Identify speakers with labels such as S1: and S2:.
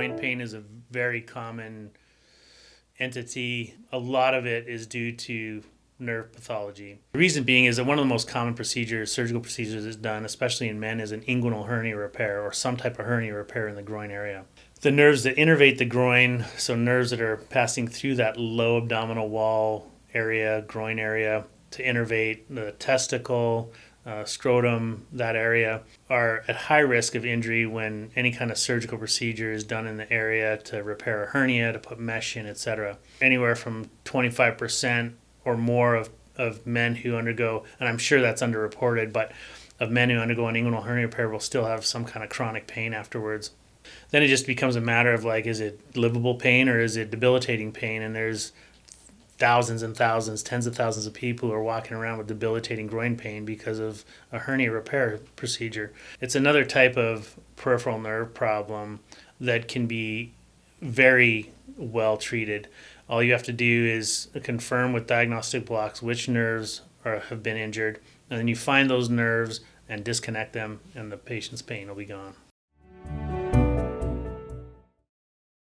S1: Groin pain is a very common entity. A lot of it is due to nerve pathology. The reason being is that one of the most common surgical procedures is done, especially in men, is an inguinal hernia repair or some type of hernia repair in the groin area. The nerves that innervate the groin, so nerves that are passing through that low abdominal wall area, groin area, to innervate the testicle, scrotum, that area, are at high risk of injury when any kind of surgical procedure is done in the area to repair a hernia, to put mesh in, etc. Anywhere from 25% or more of men who undergo, and I'm sure that's underreported, but of men who undergo an inguinal hernia repair will still have some kind of chronic pain afterwards. Then it just becomes a matter of is it livable pain or is it debilitating pain? And there's thousands and thousands, tens of thousands of people who are walking around with debilitating groin pain because of a hernia repair procedure. It's another type of peripheral nerve problem that can be very well treated. All you have to do is confirm with diagnostic blocks which nerves have been injured, and then you find those nerves and disconnect them, and the patient's pain will be gone.